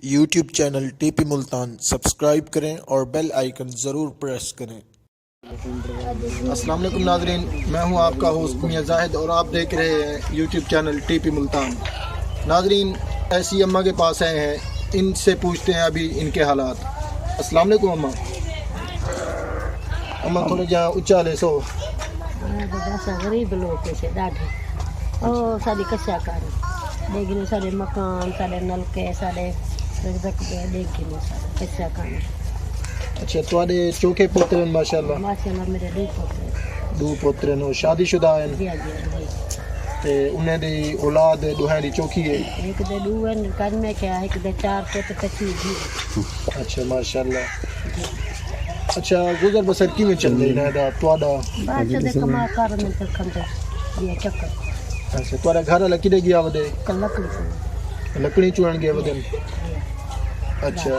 YouTube channel TP Multan subscribe करें और bell icon ज़रूर प्रेस करें। अस्सलाम वालेकुम नाज़रीन, मैं हूं आपका होस्ट मियां जाहिद और आप देख रहे हैं यूट्यूब चैनल टीपी मुल्तान। नाज़रीन, ऐसी अम्मा के पास आए हैं, इनसे पूछते हैं अभी इनके हालात। अस्सलाम वालेकुम अम्मा। अम्मा थोड़ा जा ऊंचा ले सो। गरीब लोग से ॾाढे ओ साडी कशाकारी लेकिन साडे मकान साडे नलके साडे देखी नहीं साडे कशाकारी। अच्छा, तुहाडे चौके पुत्र माशाअल्लाह। माशाअल्लाह मेरे दो पुत्र नो शादीशुदा हैं ते उन्हें दी औलाद दुहां दी चौकी है। एक दे दो हैं कन में क्या एक दे चार पुत्र कच्ची जी। अच्छा माशाअल्लाह। अच्छा, गुजर बसर किवें चल रही है दा तुहाडा? बात दे कमा कर में तक खंदे ये चक्कर। अच्छा, तुहाडा घर वाला किदे गया वदे? लकड़ी चुन गया वदन। अच्छा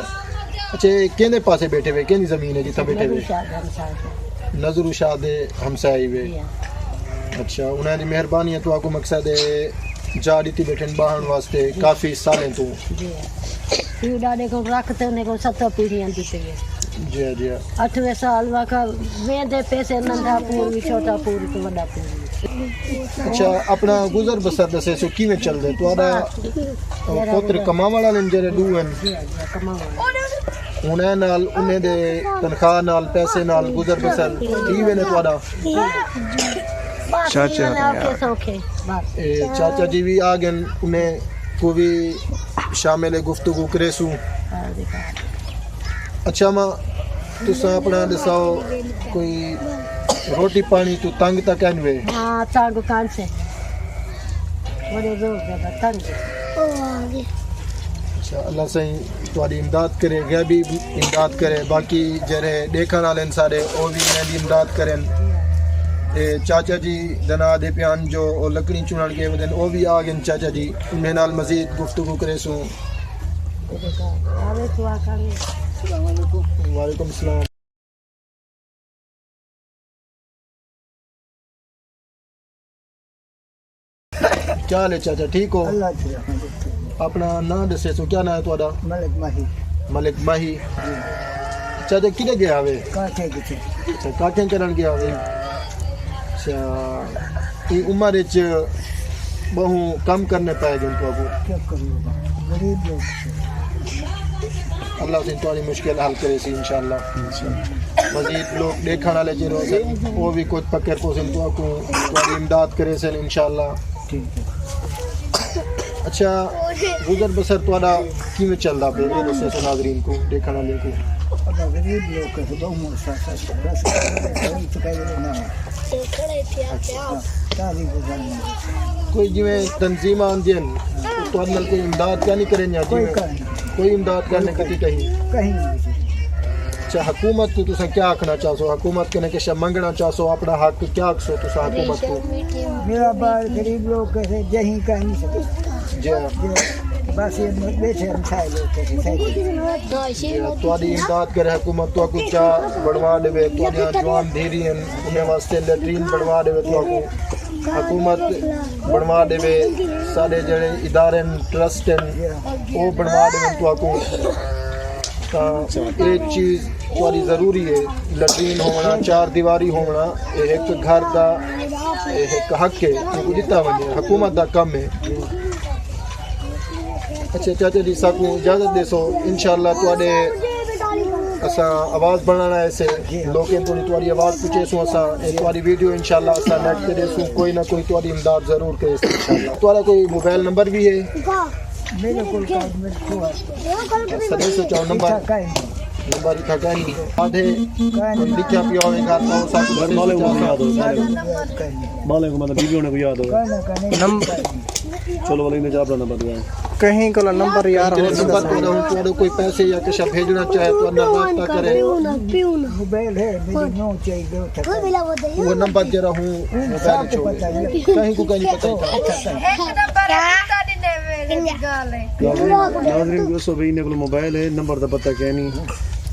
अच्छा, केंदे पासे बैठे हुए, केंदी जमीन है जिथे बैठे हुए? नजरू शाह दे हमसाई वे। अच्छा, उन्हें दी मेहरबानी है तो आपको मकसद है जा दी बैठन बाहन वास्ते काफी सालें तो जी डाडे को रखते ने को 7 पीढ़ियां दी पे जी जी 8वें साल वाका वेंदे पैसे नंढा पूरी छोटा पूरी तो बड़ा पूरी। अच्छा, अपना गुजर बसर दसे सो किवें चल दे तुहाडा पुत्र कमा वाला ने जेरे दू हैं उन्हें नाल उन्हें दे तनख्वाह नाल पैसे नाल गुजर बसर किवें ने तुहाडा? चाचा जी भी आ गए, उन्हें को भी शामिल गुफ्तगू करेसू। अच्छा मां तुसा अपना दसाओ कोई रोटी पानी तो तंग तक है? हाँ तंग कान से बड़े जोर ज्यादा तंग। अच्छा, अल्लाह सही तुहाडी इमदाद करे, गै भी इमदाद करे, बाकी जरे देखण वाले सारे ओ भी मेरी इमदाद करें। चाचा जी जना दे प्यान जो लकड़ी चुनन के वदन ओ भी आ गए चाचा जी, उन्हें नाल मजीद गुफ्तगू करे सू। वालेकुम अस्सलाम। क्या हाल है चाचा, ठीक हो? अपना नाम दसे सो, क्या नाम है तुहाडा? मलिक माही। मलिक माही। चाचा किधर गया वे? काठे किथे। अच्छा, काठे करन गया वे। अच्छा, ये उम्र च बहु कम करने पाए गए तो आपको क्या करूँगा, गरीब लोग अल्लाह से तुम्हारी मुश्किल हल करे सी इंशाल्लाह। मजीद लोग देखने वाले जो वो भी कुछ पकड़ को सिन तो आपको तुम्हारी इमदाद करे सन इंशाल्लाह। ठीक है। अच्छा, गुजर बसर तुम्हारा किवें चलदा पे ये दसे सो नाज़रीन को देखने वाले को? अब गरीब लोग के तो बहुत सा बस तो कह ना ताली गुजारनी कोई जिवें तंजीम आंदियन तो नाल कोई इमदाद क्या नहीं करें या कोई इमदाद करने की कहीं नहीं। अच्छा, हुकूमत को तुसा क्या आखना चाहो? हुकूमत के ने मंगना चाहो अपना हक क्या आखसो तुसा हुकूमत को? मेरा बाल गरीब लोग कैसे जही कह नहीं सकते जी बस ये बैठे हम सारे लोग कैसे तुहाडी इमदाद करे हुकूमत तो कुछ बनवा देवे, तुहाडियां जवान धीरी हैं उन्हें वास्ते लैट्रीन बनवा देवे, तो हुकूमत बनवा देवे, सारे जड़े इदारे ट्रस्ट हैं वो बनवा देवे तो आपको। एक चीज़ तुहाडी ज़रूरी है, लैट्रीन होना, 4 दीवारी होना, एक घर का एक हक है जितना वजे हुकूमत का कम है। अच्छा चाचा जी साकू इजाज़त देसो, इंशाल्लाह तुहाडे असा आवाज़ बनाना ऐसे लोकें थोड़ी तुहाडी आवाज़ पूछे सो असा तुहाडी वीडियो इंशाल्लाह असा नेट पे देसू, कोई ना कोई तुहाडी इमदाद ज़रूर करे इंशाल्लाह। तुहाडा कोई मोबाइल नंबर भी है? मेरे को कार्ड में छुआ सदे से चाहो नंबर लिखा क्या नहीं आधे लिखा पिया होगा तो साकू माले को याद हो, माले को मतलब वीडियो ने को याद हो नंबर चलो वाले ने जा अपना नंबर दिया कहीं को नंबर यार हो नंबर को ना तो कोई पैसे या कुछ भेजना चाहे तो ना रास्ता करे मोबाइल है मेरी नो चाहिए वो नंबर जरा हूं मोबाइल छोड़ कहीं को कहीं पता नाज़रीन जो सो भी ने को मोबाइल है नंबर दा पता क्या नहीं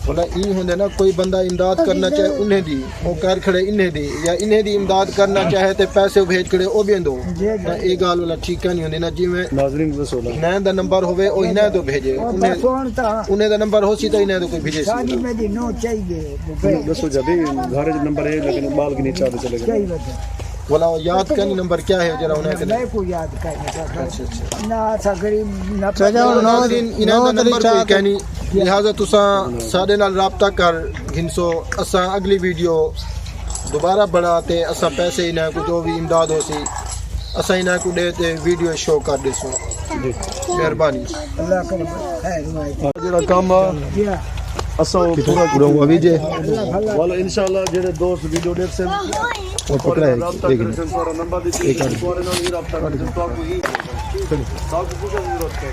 बोला ई होंदे ना कोई बंदा इमदाद करना चाहे उन्हें दी वो कर खड़े इन्हें दी या इन्हें दी इमदाद करना चाहे ते पैसे भेज खड़े ओ भी दो ना ये गाल वाला ठीक नहीं होंदी ना जिवें नाजरीन रसूल इन्हें दा नंबर होवे ओ इन्हें तो भेजे उन्हें दा नंबर हो सी तो इन्हें तो कोई भेजे शादी में दी नो चाहिए दसो जदी घर नंबर है लेकिन बाल की नीचे आते चले गए बोला याद करनी नंबर क्या है जरा उन्हें मैं को याद करने का अच्छा अच्छा ना सा गरीब ना नाज़रीन इन्हें दा नंबर कोई कहनी लिहाजा तुसा साडे नाल राब्ता कर घिनसो असा अगली वीडियो दोबारा बढ़ाते असा पैसे इन्हें को जो भी इमदाद हो सी असा इन्हें को दे ते वीडियो शो कर देसो मेहरबानी अल्लाह करे खैर भाई जेड़ा काम या असा पूरा पूरा अभी जे वाला इंशाल्लाह जेड़े दोस्त वीडियो देख से वो पकड़ा है लेकिन सारा नंबर दी एक और ना ही राब्ता कर तो आपको ही साहब को कुछ जरूरत है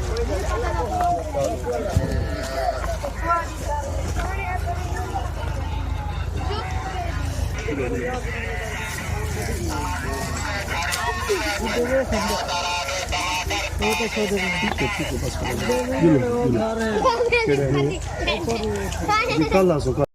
निकालना सुखा